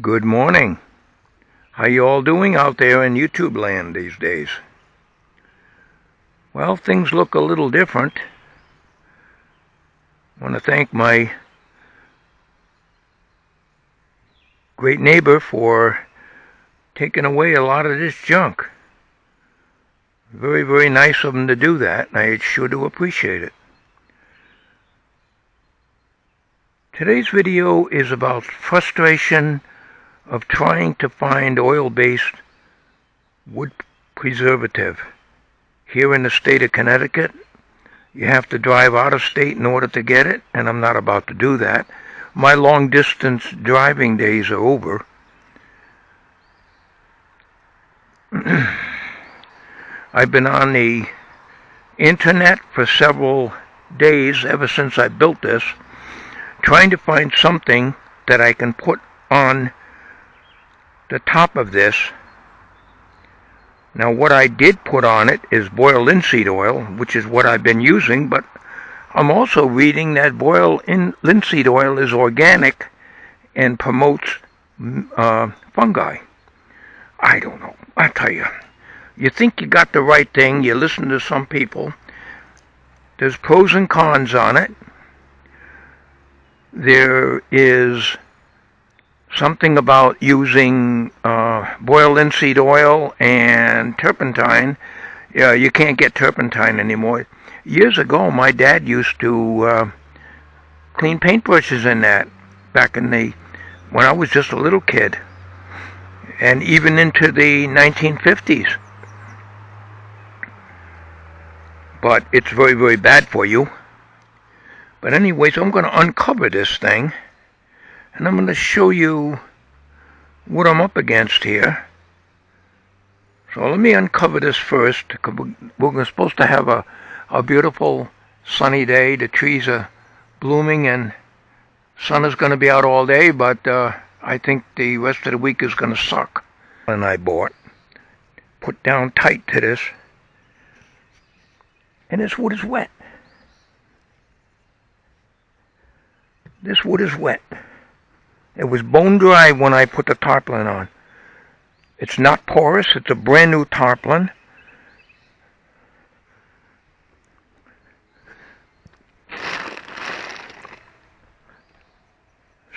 Good morning. How you all doing out there in YouTube land these days? Well, things look a little different. I want to thank my great neighbor for taking away a lot of this junk. Very, very nice of him to do that, and I sure do appreciate it. Today's video is about frustration of trying to find oil-based wood preservative. Here in the state of Connecticut, you have to drive out of state in order to get it, and I'm not about to do that. My long-distance driving days are over. I've been on the internet for several days ever since I built this, trying to find something that I can put on the top of this. Now, what I did put on it is boiled linseed oil, which is what I've been using, but I'm also reading that boiled linseed oil is organic and promotes fungi. I don't know. I tell you, you think you got the right thing, you listen to some people. There's pros and cons on it. There is something about using boiled linseed oil and turpentine. Yeah, you can't get turpentine anymore. Years ago, my dad used to clean paintbrushes in that back in when I was just a little kid, and even into the 1950s. But it's very, very bad for you. But anyways, I'm going to uncover this thing, and I'm going to show you what I'm up against here. So let me uncover this first. We're supposed to have a beautiful sunny day. The trees are blooming and sun is going to be out all day, but I think the rest of the week is going to suck. And I bought, put down tight to this, and this wood is wet. This wood is wet. It was bone dry when I put the tarpaulin on. It's not porous. It's a brand new tarpaulin.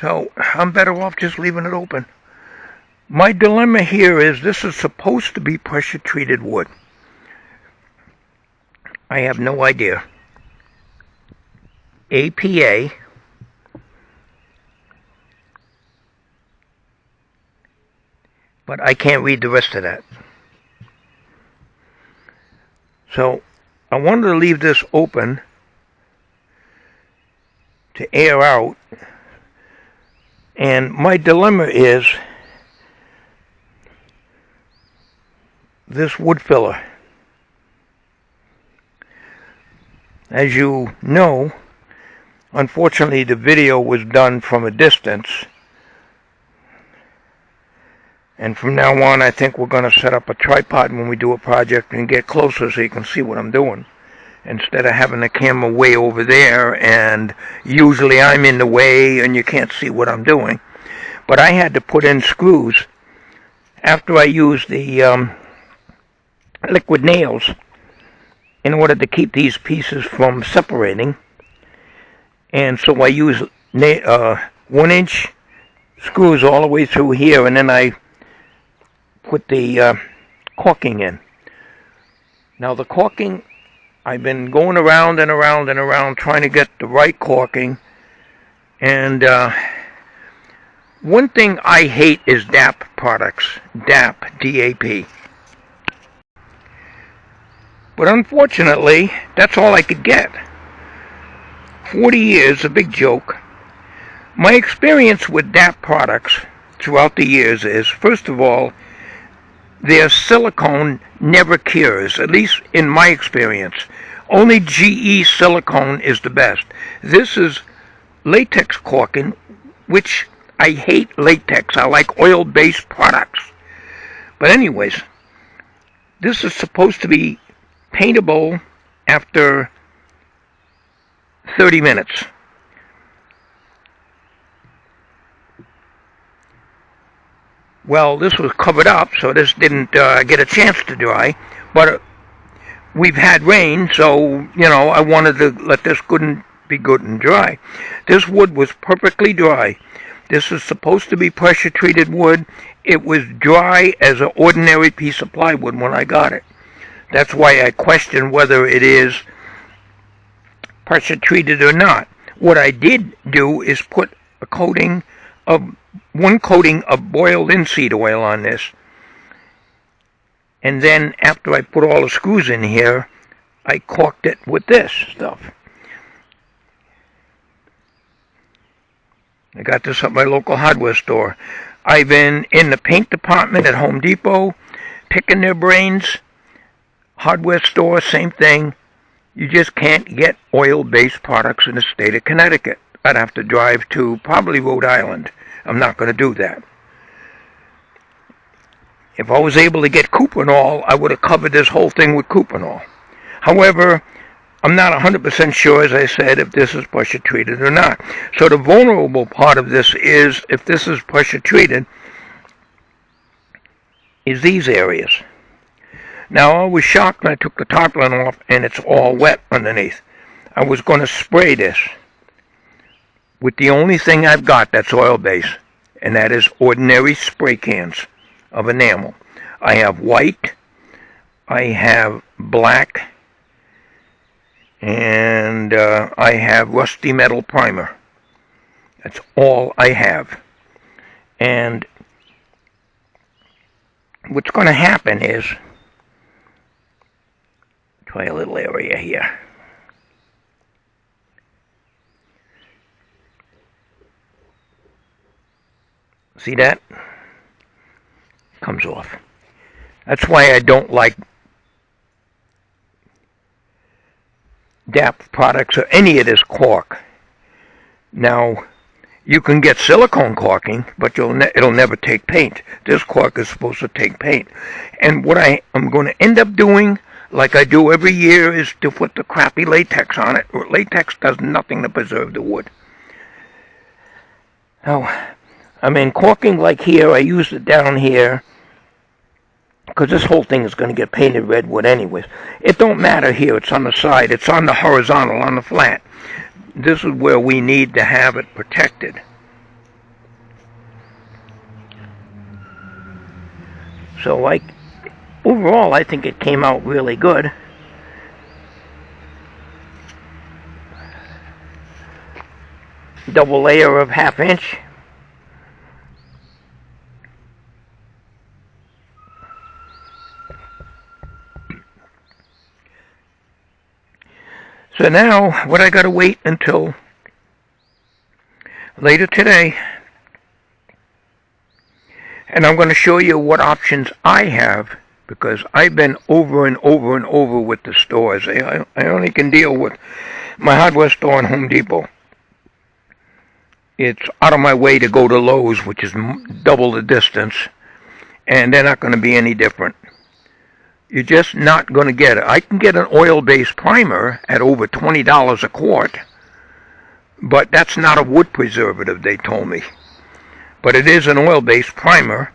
So I'm better off just leaving it open. My dilemma here is this is supposed to be pressure treated wood. I have no idea. APA. But I can't read the rest of that. So I wanted to leave this open to air out. And my dilemma is this wood filler. As you know, unfortunately the video was done from a distance. And from now on, I think we're going to set up a tripod when we do a project and get closer so you can see what I'm doing. Instead of having the camera way over there, and usually I'm in the way and you can't see what I'm doing. But I had to put in screws after I used the liquid nails in order to keep these pieces from separating. And so I used 1-inch screws all the way through here, and then I put the caulking in. Now the caulking, I've been going around and around and around trying to get the right caulking, and one thing I hate is DAP products. DAP, D-A-P. But unfortunately, that's all I could get. 40 years, a big joke. My experience with DAP products throughout the years is, first of all, their silicone never cures, at least in my experience. Only GE silicone is the best. This is latex caulking, which I hate latex. I like oil-based products. But anyways, this is supposed to be paintable after 30 minutes. Well, this was covered up, so this didn't get a chance to dry. But we've had rain, so, I wanted to let this be good and dry. This wood was perfectly dry. This is supposed to be pressure-treated wood. It was dry as an ordinary piece of plywood when I got it. That's why I question whether it is pressure-treated or not. What I did do is put one coating of boiled linseed oil on this. And then after I put all the screws in here, I caulked it with this stuff. I got this at my local hardware store. I've been in the paint department at Home Depot, picking their brains. Hardware store, same thing. You just can't get oil-based products in the state of Connecticut. I'd have to drive to probably Rhode Island. I'm not going to do that. If I was able to get Cuprinol, I would have covered this whole thing with Cuprinol. However, I'm not 100% sure, as I said, if this is pressure treated or not. So the vulnerable part of this is, if this is pressure treated, is these areas. Now, I was shocked when I took the tarpaulin off and it's all wet underneath. I was going to spray this with the only thing I've got that's oil-based, and that is ordinary spray cans of enamel. I have white, I have black, and I have rusty metal primer. That's all I have. And what's going to happen is, try a little area here. See that? Comes off. That's why I don't like DAP products or any of this caulk. Now, you can get silicone caulking, but it'll never take paint. This caulk is supposed to take paint. And what I'm going to end up doing, like I do every year, is to put the crappy latex on it. Latex does nothing to preserve the wood. Now, caulking like here, I used it down here, because this whole thing is going to get painted redwood anyways. It don't matter here, it's on the side, it's on the horizontal, on the flat. This is where we need to have it protected. So overall, I think it came out really good. Double layer of 1/2 inch. So now, what I got to wait until later today, and I'm going to show you what options I have, because I've been over and over and over with the stores. I only can deal with my hardware store and Home Depot. It's out of my way to go to Lowe's, which is double the distance, and they're not going to be any different. You're just not going to get it. I can get an oil-based primer at over $20 a quart, but that's not a wood preservative, they told me. But it is an oil-based primer,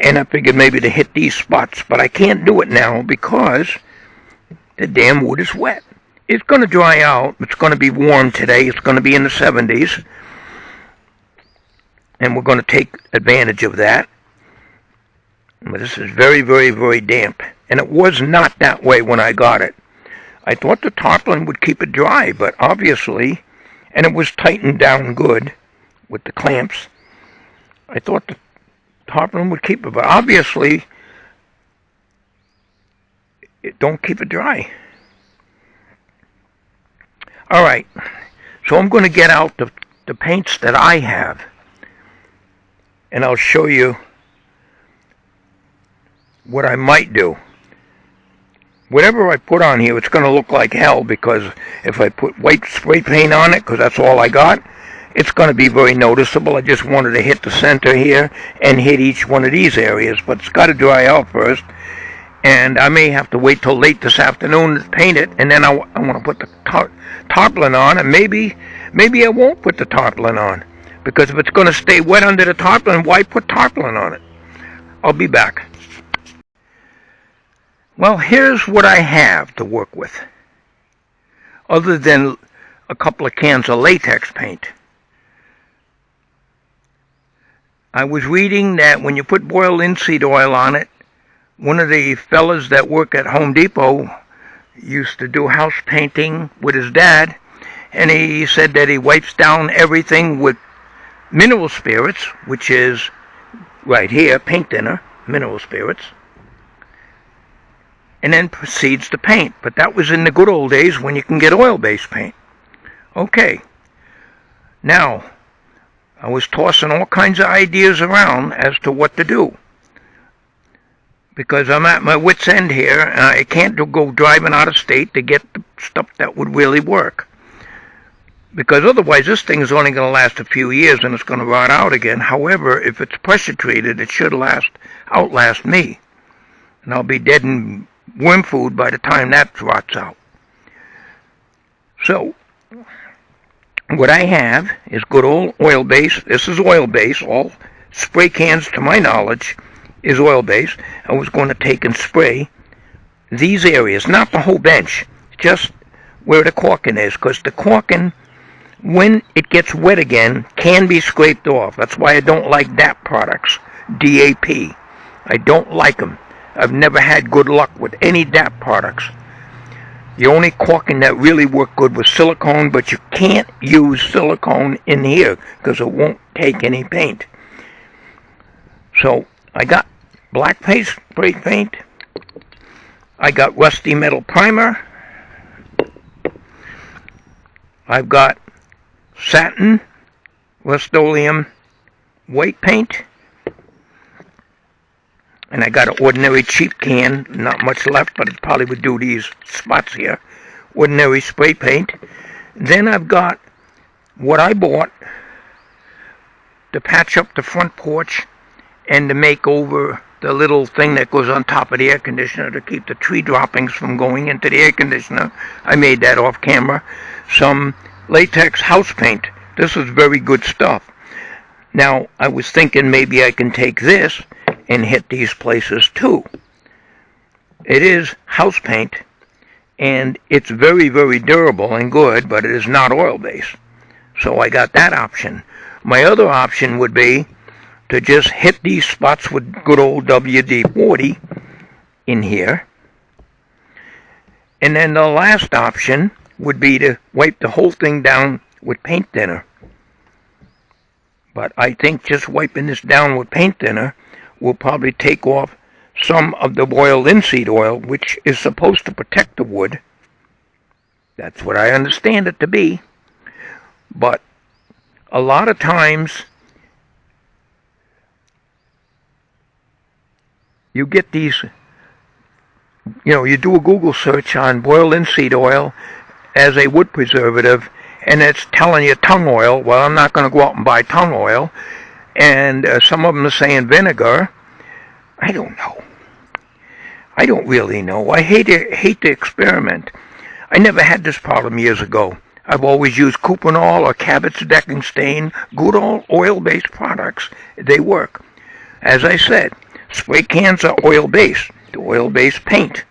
and I figured maybe to hit these spots, but I can't do it now because the damn wood is wet. It's going to dry out. It's going to be warm today. It's going to be in the 70s, and we're going to take advantage of that. But this is very, very, very damp. And it was not that way when I got it. I thought the tarpaulin would keep it dry, but obviously, and it was tightened down good with the clamps. I thought the tarpaulin would keep it, but obviously, it don't keep it dry. Alright, so I'm going to get out the paints that I have, and I'll show you what I might do. Whatever I put on here, it's going to look like hell, because if I put white spray paint on it, because that's all I got, it's going to be very noticeable. I just wanted to hit the center here and hit each one of these areas, but it's got to dry out first, and I may have to wait till late this afternoon to paint it, and then I want to put the tarpaulin on, and maybe I won't put the tarpaulin on, because if it's going to stay wet under the tarpaulin, why put tarpaulin on it? I'll be back. Well, here's what I have to work with, other than a couple of cans of latex paint. I was reading that when you put boiled linseed oil on it, one of the fellas that work at Home Depot used to do house painting with his dad, and he said that he wipes down everything with mineral spirits, which is right here, paint thinner, mineral spirits, and then proceeds to paint. But that was in the good old days when you can get oil-based paint. Okay. Now, I was tossing all kinds of ideas around as to what to do, because I'm at my wit's end here, and I can't go driving out of state to get the stuff that would really work, because otherwise this thing is only going to last a few years and it's going to rot out again. However, if it's pressure treated, it should outlast me, and I'll be dead in worm food by the time that rots out. So what I have is good old oil base. This is oil base. All spray cans, to my knowledge, is oil base. I was going to take and spray these areas, not the whole bench, just where the caulking is, because the caulking, when it gets wet again, can be scraped off. That's why I don't like DAP products, DAP. I don't like them. I've never had good luck with any DAP products. The only caulking that really worked good was silicone, but you can't use silicone in here because it won't take any paint. So I got black spray paint. I got rusty metal primer. I've got satin, Rust-Oleum white paint. And I got an ordinary cheap can, not much left, but it probably would do these spots here. Ordinary spray paint. Then I've got what I bought to patch up the front porch and to make over the little thing that goes on top of the air conditioner to keep the tree droppings from going into the air conditioner. I made that off camera. Some latex house paint. This is very good stuff. Now, I was thinking maybe I can take this and hit these places too. It is house paint, and it's very, very durable and good, but it is not oil-based. So I got that option. My other option would be to just hit these spots with good old WD-40 in here. And then the last option would be to wipe the whole thing down with paint thinner. But I think just wiping this down with paint thinner will probably take off some of the boiled linseed oil, which is supposed to protect the wood. That's what I understand it to be. But a lot of times you get these, you do a Google search on boiled linseed oil as a wood preservative, and it's telling you tung oil. Well, I'm not going to go out and buy tung oil. And some of them are saying vinegar. I don't know. I don't really know. I hate to experiment. I never had this problem years ago. I've always used Cuprinol or Cabot's decking stain, good old oil-based products. They work. As I said, spray cans are oil-based, the oil-based paint.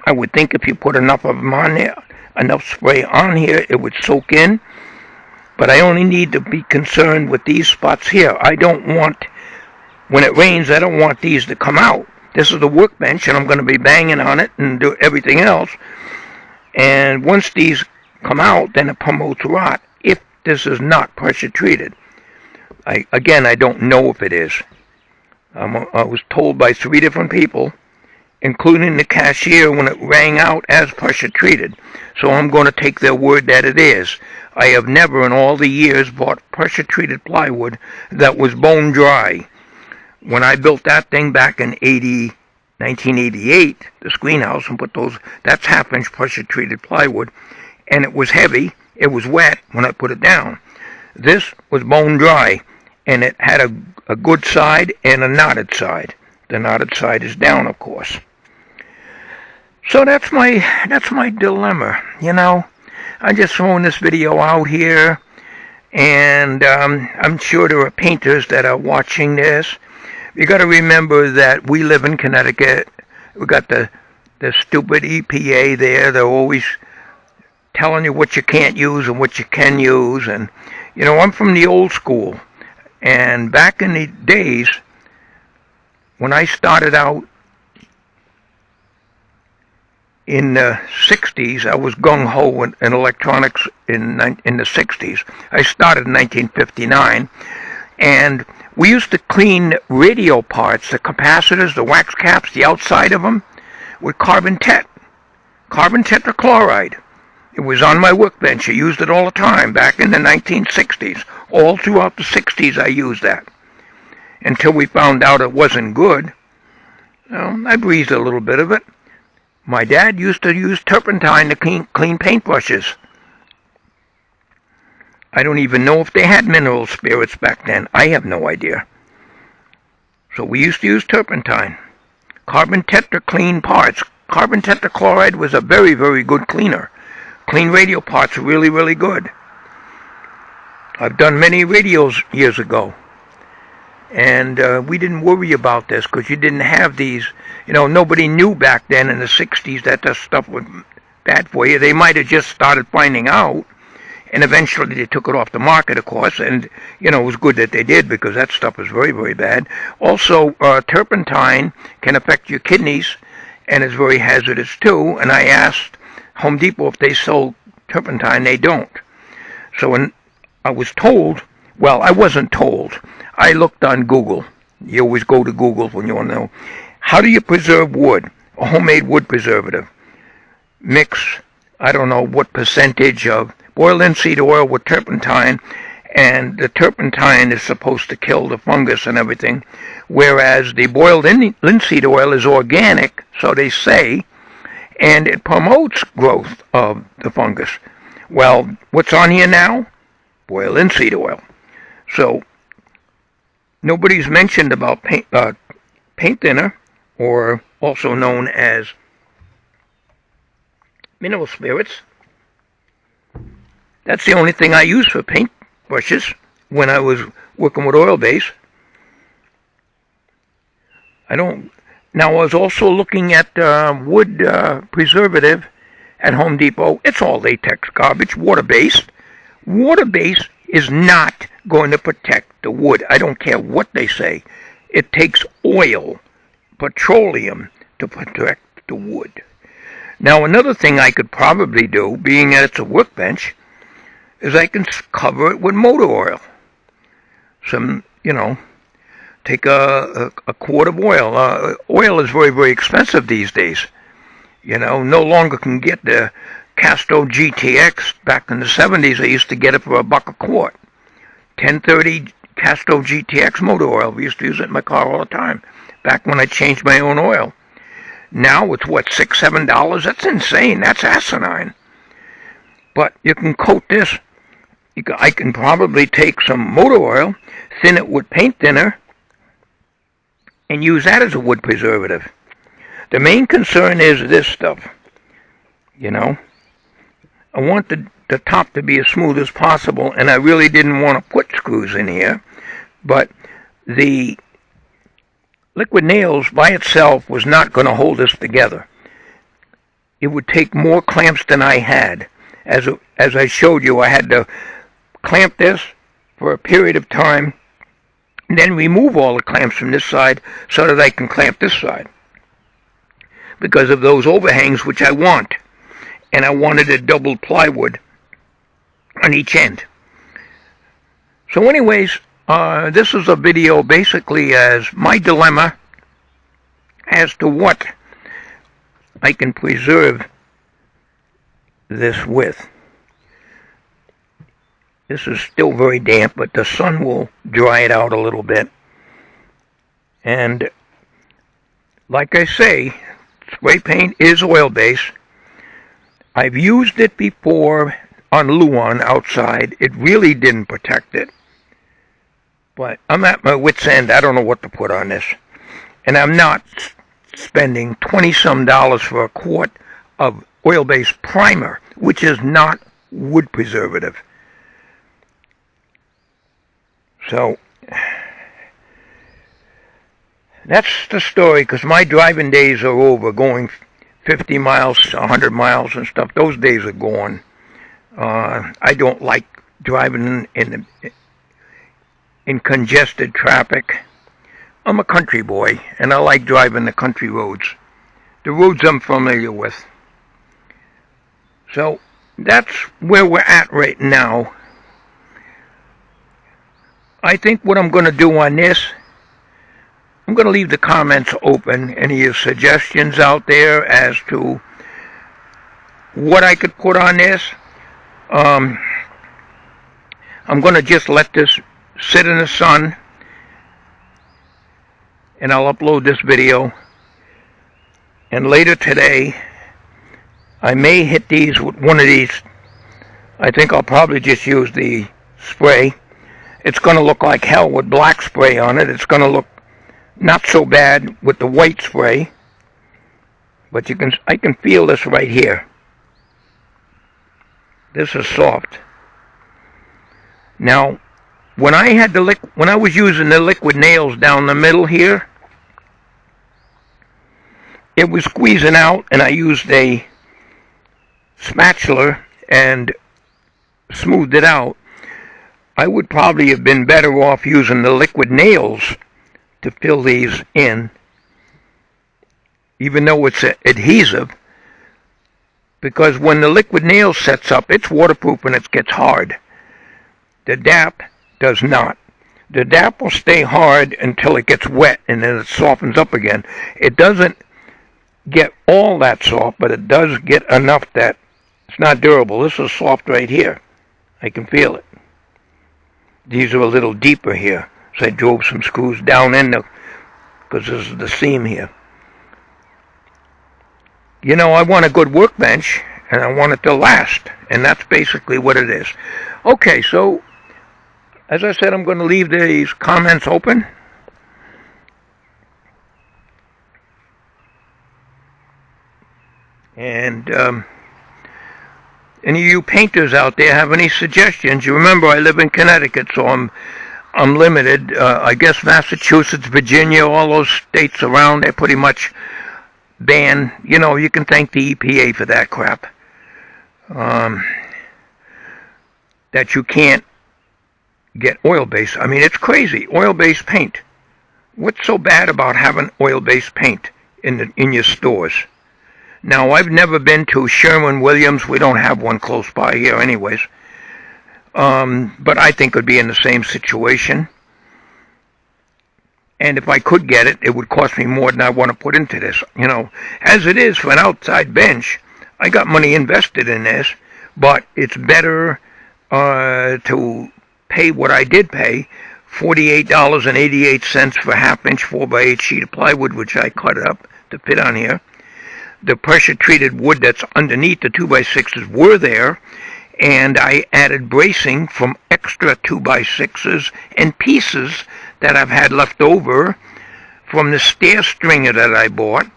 I would think if you put enough of them on there, enough spray on here, it would soak in. But I only need to be concerned with these spots here. I don't want, when it rains, I don't want these to come out. This is the workbench, and I'm going to be banging on it and do everything else. And once these come out, then it promotes rot, if this is not pressure treated. Again, I don't know if it is. I was told by 3 different people, including the cashier, when it rang out as pressure treated. So I'm going to take their word that it is. I have never in all the years bought pressure treated plywood that was bone dry. When I built that thing back in 1988, the screen house, and put those, that's 1/2 inch pressure treated plywood, and it was heavy, it was wet when I put it down. This was bone dry, and it had a good side and a knotted side. The knotted side is down, of course. So that's my dilemma, I'm just throwing this video out here, and I'm sure there are painters that are watching this, You got to remember that we live in Connecticut. We got the stupid EPA there. They're always telling you what you can't use and what you can use. And, I'm from the old school. And back in the days, when I started out in the 60s, I was gung-ho in electronics in the 60s. I started in 1959. And we used to clean radio parts, the capacitors, the wax caps, the outside of them, with carbon tetrachloride. It was on my workbench. I used it all the time back in the 1960s. All throughout the 60s I used that. Until we found out it wasn't good. I breathed a little bit of it. My dad used to use turpentine to clean paintbrushes. I don't even know if they had mineral spirits back then. I have no idea. So we used to use turpentine. Carbon tetra parts. Carbon tetrachloride was a very, very good cleaner. Clean radio parts are really, really good. I've done many radios years ago. And we didn't worry about this because you didn't have these. Nobody knew back then in the 60s that this stuff was bad for you. They might have just started finding out. And eventually they took it off the market, of course. And, it was good that they did because that stuff is very, very bad. Also, turpentine can affect your kidneys and is very hazardous too. And I asked Home Depot if they sold turpentine. They don't. So when I was told, well, I wasn't told. I looked on Google. You always go to Google when you want to know. How do you preserve wood? A homemade wood preservative. Mix, I don't know what percentage of boiled linseed oil with turpentine, and the turpentine is supposed to kill the fungus and everything, whereas the boiled linseed oil is organic, so they say, and it promotes growth of the fungus. Well, what's on here now? Boiled linseed oil. So, nobody's mentioned about paint thinner, or also known as mineral spirits. That's the only thing I use for paint brushes when I was working with oil base. Now, I was also looking at wood preservative at Home Depot. It's all latex garbage, water-based. Water-based is not going to protect the wood. I don't care what they say. It takes oil, petroleum, to protect the wood. Now, another thing I could probably do, being that it's a workbench, is I can cover it with motor oil. Take a quart of oil. Oil is very, very expensive these days. No longer can get the Casto GTX. Back in the 70s, I used to get it for $1 a quart. 1030 Casto GTX motor oil. We used to use it in my car all the time. Back when I changed my own oil. Now it's what, $6, $7? That's insane. That's asinine. But you can coat this. I can probably take some motor oil, thin it with paint thinner, and use that as a wood preservative. The main concern is this stuff. I want the top to be as smooth as possible, and I really didn't want to put screws in here, but the liquid nails by itself was not going to hold this together. It would take more clamps than I had. As I showed you, I had to clamp this for a period of time, and then remove all the clamps from this side so that I can clamp this side. Because of those overhangs which I want. And I wanted a double plywood on each end. So anyways, this is a video basically as my dilemma as to what I can preserve this with. This is still very damp, but the sun will dry it out a little bit. And like I say, spray paint is oil-based. I've used it before on Luan outside. It really didn't protect it. But I'm at my wit's end. I don't know what to put on this. And I'm not spending $20-some for a quart of oil-based primer, which is not wood preservative. So, That's the story, because my driving days are over, going 50 miles, 100 miles and stuff. Those days are gone. I don't like driving in congested traffic. I'm a country boy, and I like driving the country roads. The roads I'm familiar with. So that's where we're at right now. I think what I'm going to do on this, I'm going to leave the comments open. Any suggestions out there as to what I could put on this? I'm going to just let this sit in the sun, and I'll upload this video. And later today, I may hit these with one of these. I think I'll probably just use the spray. It's going to look like hell with black spray on it. It's going to look not so bad with the white spray. But I can feel this right here. This is soft. Now, when I was using the liquid nails down the middle here, it was squeezing out, and I used a spatula and smoothed it out. I would probably have been better off using the liquid nails to fill these in, even though it's adhesive, because when the liquid nail sets up, it's waterproof and it gets hard. The DAP does not. The DAP will stay hard until it gets wet, and then it softens up again. It doesn't get all that soft, but it does get enough that it's not durable. This is soft right here. I can feel it. These are a little deeper here, so I drove some screws down in the, because this is the seam here. You know, I want a good workbench, and I want it to last, and that's basically what it is. Okay, so as I said, I'm going to leave these comments open. And any of you painters out there have any suggestions? You remember I live in Connecticut, so I'm limited. I guess Massachusetts, Virginia, all those states around, they're pretty much banned. You know, you can thank the EPA for that crap. That you can't get oil-based. I mean, it's crazy. Oil-based paint. What's so bad about having oil-based paint in your stores? Now, I've never been to Sherwin-Williams. We don't have one close by here anyways. But I think it would be in the same situation. And if I could get it, it would cost me more than I want to put into this. You know, as it is for an outside bench, I got money invested in this, but it's better to pay what I did pay, $48.88 for a half-inch 4x8 sheet of plywood, which I cut up to fit on here. The pressure-treated wood that's underneath the 2x6s were there, and I added bracing from extra 2x6s and pieces that I've had left over from the stair stringer that I bought,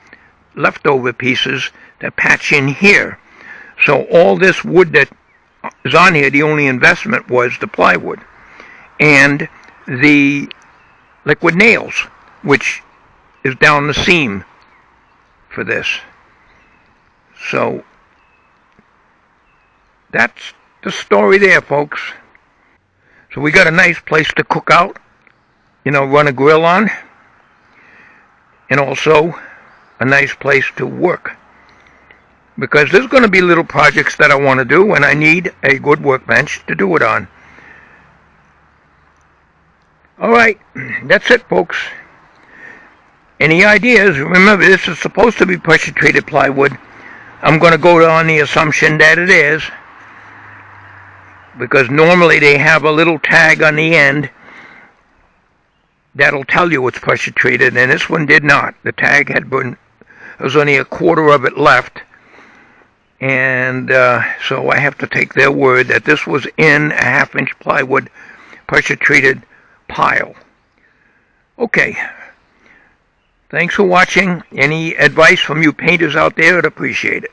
leftover pieces that patch in here. So all this wood that is on here, the only investment was the plywood and the liquid nails, which is down the seam for this. So that's the story there, folks. So we got a nice place to cook out, you know, run a grill on, and also a nice place to work. Because there's going to be little projects that I want to do, and I need a good workbench to do it on. Alright, that's it, folks. Any ideas? Remember, this is supposed to be pressure-treated plywood. I'm going to go on the assumption that it is, because normally they have a little tag on the end that'll tell you it's pressure-treated, and this one did not. The tag had been, there was only a quarter of it left. And so I have to take their word that this was in a half-inch plywood pressure-treated pile. Okay. Thanks for watching. Any advice from you painters out there, I'd appreciate it.